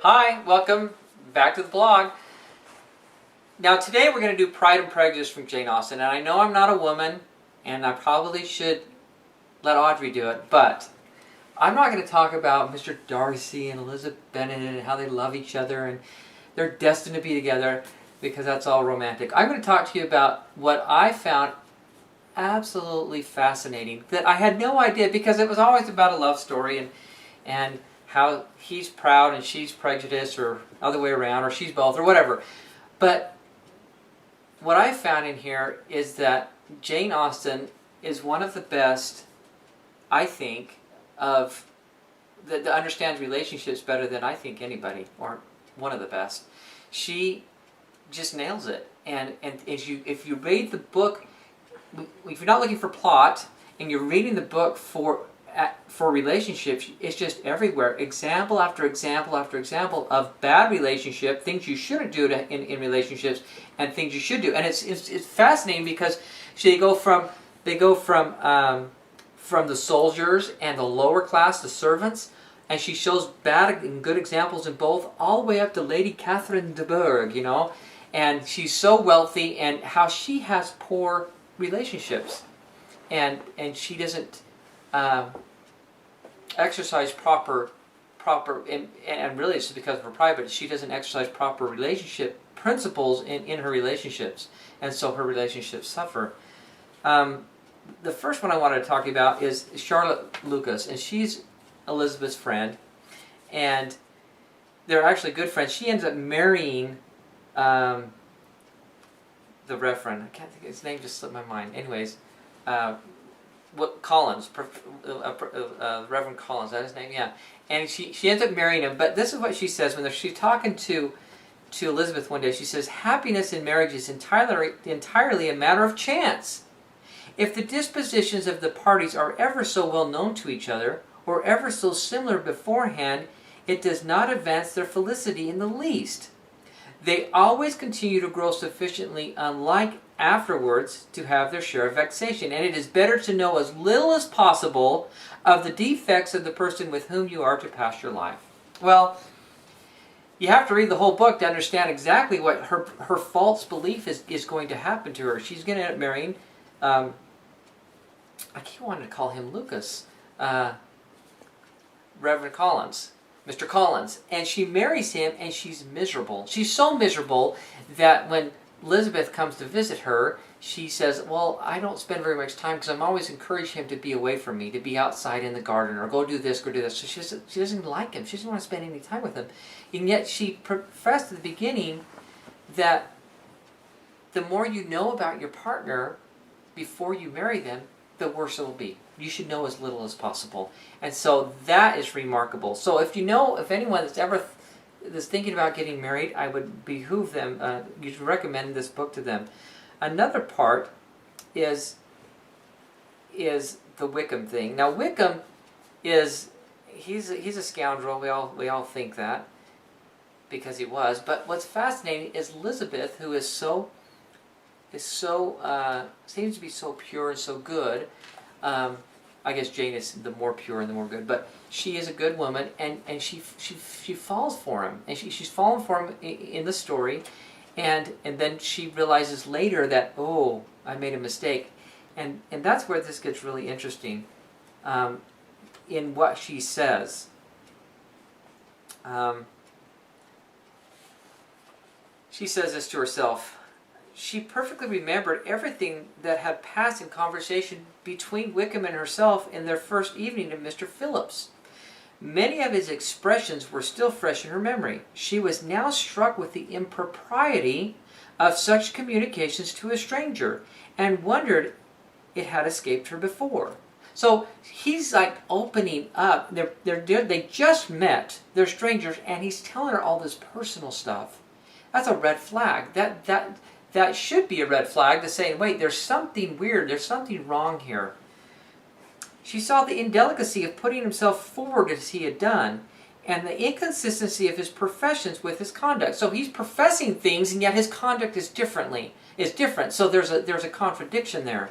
Hi, welcome back to the blog. Now today we're going to do Pride and Prejudice from Jane Austen, and I know I'm not a woman, and I probably should let Audrey do it, but I'm not going to talk about Mr. Darcy and Elizabeth Bennet and how they love each other and they're destined to be together, because that's all romantic. I'm going to talk to you about what I found absolutely fascinating, that I had no idea, because it was always about a love story and how he's proud and she's prejudiced, or other way around, or she's both, or whatever. But what I found in here is that Jane Austen is one of the best, I think, that understands relationships better than I think anybody, or one of the best. She just nails it. And if you read the book, if you're not looking for plot and you're reading the book for relationships, it's just everywhere. Example after example after example of bad relationship, things you shouldn't do in relationships, and things you should do. And it's fascinating, because they go from the soldiers and the lower class, the servants, and she shows bad and good examples in both, all the way up to Lady Catherine de Bourgh, and she's so wealthy, and how she has poor relationships, and she doesn't exercise proper, and really it's because of her pride, but she doesn't exercise proper relationship principles in her relationships, and so her relationships suffer. The first one I wanted to talk about is Charlotte Lucas, and she's Elizabeth's friend, and they're actually good friends. She ends up marrying the Reverend, I can't think, his name just slipped my mind. Anyways, Collins, Reverend Collins, is that his name? Yeah. And she ends up marrying him, but this is what she says when she's talking to Elizabeth one day. She says, "Happiness in marriage is entirely a matter of chance. If the dispositions of the parties are ever so well known to each other, or ever so similar beforehand, it does not advance their felicity in the least. They always continue to grow sufficiently unlike afterwards to have their share of vexation, and it is better to know as little as possible of the defects of the person with whom you are to pass your life." Well, you have to read the whole book to understand exactly what her false belief is going to happen to her. She's going to end up marrying, I keep wanting to call him Lucas, Reverend Collins, Mr. Collins, and she marries him, and she's miserable. She's so miserable that when Elizabeth comes to visit her, she says, "Well, I don't spend very much time, because I'm always encouraging him to be away from me, to be outside in the garden, or go do this, go do this." So she doesn't like him. She doesn't want to spend any time with him. And yet she professed at the beginning that the more you know about your partner before you marry them, the worse it will be. You should know as little as possible. And so that is remarkable. So if anyone that's thinking about getting married, I would behoove them, you should recommend this book to them. Another part is the Wickham thing. Now Wickham he's a scoundrel. We all think that, because he was. But what's fascinating is Elizabeth, who seems to be so pure and so good. I guess Jane is the more pure and the more good, but she is a good woman, and she falls for him, and she's fallen for him in the story, and then she realizes later that, oh, I made a mistake, and that's where this gets really interesting, in what she says. She says this to herself. She perfectly remembered everything that had passed in conversation between Wickham and herself in their first evening at Mr. Phillip's. Many of his expressions were still fresh in her memory. She was now struck with the impropriety of such communications to a stranger, and wondered it had escaped her before. So he's like opening up. They just met. They're strangers, and he's telling her all this personal stuff. That's a red flag. That should be a red flag to say, wait, there's something weird, there's something wrong here. She saw the indelicacy of putting himself forward as he had done, and the inconsistency of his professions with his conduct. So he's professing things, and yet his conduct is different. So there's a contradiction there.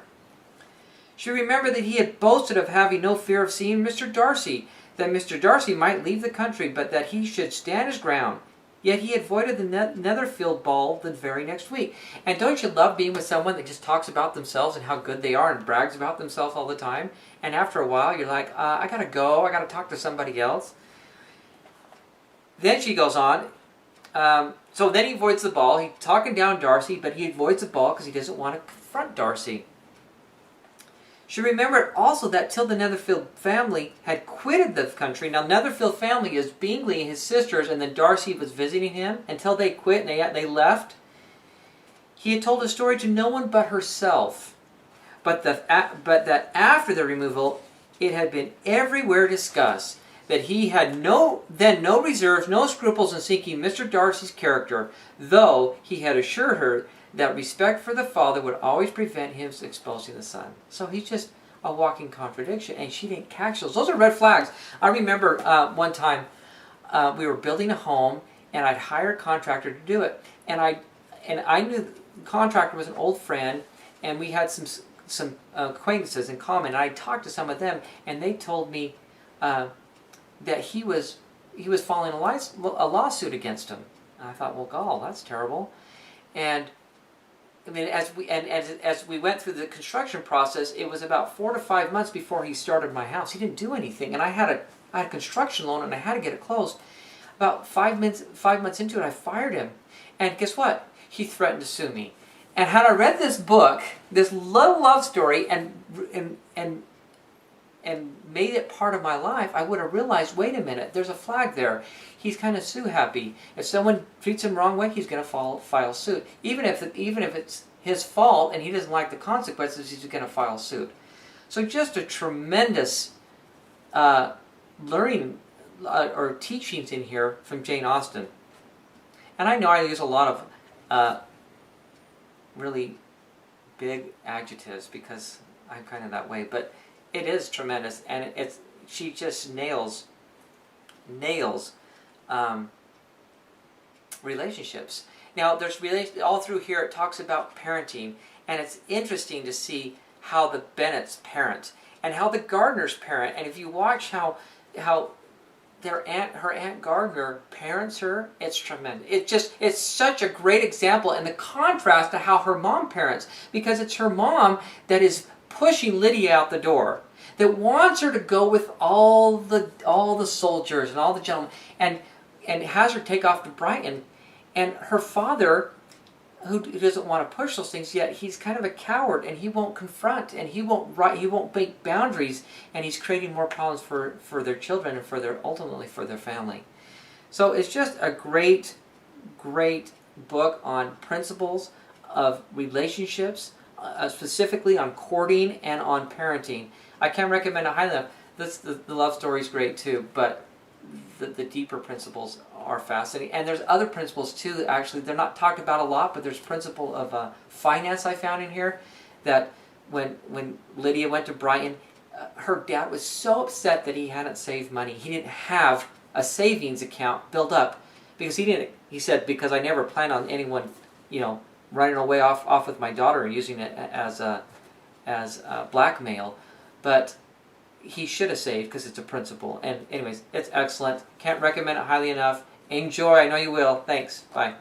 She remembered that he had boasted of having no fear of seeing Mr. Darcy, that Mr. Darcy might leave the country, but that he should stand his ground. Yet he avoided the Netherfield ball the very next week. And don't you love being with someone that just talks about themselves and how good they are and brags about themselves all the time? And after a while, you're like, I gotta go. I gotta talk to somebody else. Then she goes on. So then he avoids the ball. He's talking down Darcy, but he avoids the ball because he doesn't want to confront Darcy. She remembered also that till the Netherfield family had quitted the country. Now, Netherfield family is Bingley and his sisters, and then Darcy was visiting him until they quit and they left. He had told the story to no one but herself. But that after the removal, it had been everywhere discussed. That he had no reserves, no scruples in seeking Mr. Darcy's character, though he had assured her that respect for the father would always prevent him exposing the son. So he's just a walking contradiction, and she didn't catch those. Those are red flags. I remember one time we were building a home, and I'd hired a contractor to do it, and I knew the contractor was an old friend, and we had some acquaintances in common. And I talked to some of them, and they told me that he was filing a lawsuit against him. And I thought, well, gall, that's terrible. And I mean, as we went through the construction process, it was about 4 to 5 months before he started my house. He didn't do anything, and I had a construction loan, and I had to get it closed. About 5 months into it, I fired him, and guess what? He threatened to sue me. And had I read this book, this little love story, and made it part of my life, I would have realized, wait a minute, there's a flag there. He's kind of sue happy. If someone treats him wrong way, he's going to file suit. Even if it's his fault and he doesn't like the consequences, he's going to file suit. So just a tremendous learning or teachings in here from Jane Austen. And I know I use a lot of really big adjectives because I'm kind of that way, but it is tremendous, and she just nails relationships. Now, there's all through here it talks about parenting, and it's interesting to see how the Bennets parent and how the Gardners parent. And if you watch how her Aunt Gardner parents her, it's tremendous. It's such a great example, and the contrast to how her mom parents, because it's her mom that is pushing Lydia out the door, that wants her to go with all the soldiers and all the gentlemen, and has her take off to Brighton. And her father, who doesn't want to push those things, yet he's kind of a coward, and he won't confront, and he won't make boundaries, and he's creating more problems for their children and ultimately for their family. So it's just a great book on principles of relationships, specifically on courting and on parenting. I can't recommend it highly enough. The love story is great too, but the deeper principles are fascinating. And there's other principles too. Actually, they're not talked about a lot, but there's principle of finance I found in here. That when Lydia went to Brighton, her dad was so upset that he hadn't saved money. He didn't have a savings account built up because he said, because I never planned on anyone, running away off with my daughter and using it as blackmail. But he should have saved because it's a principle. And anyways, it's excellent. Can't recommend it highly enough. Enjoy. I know you will. Thanks. Bye.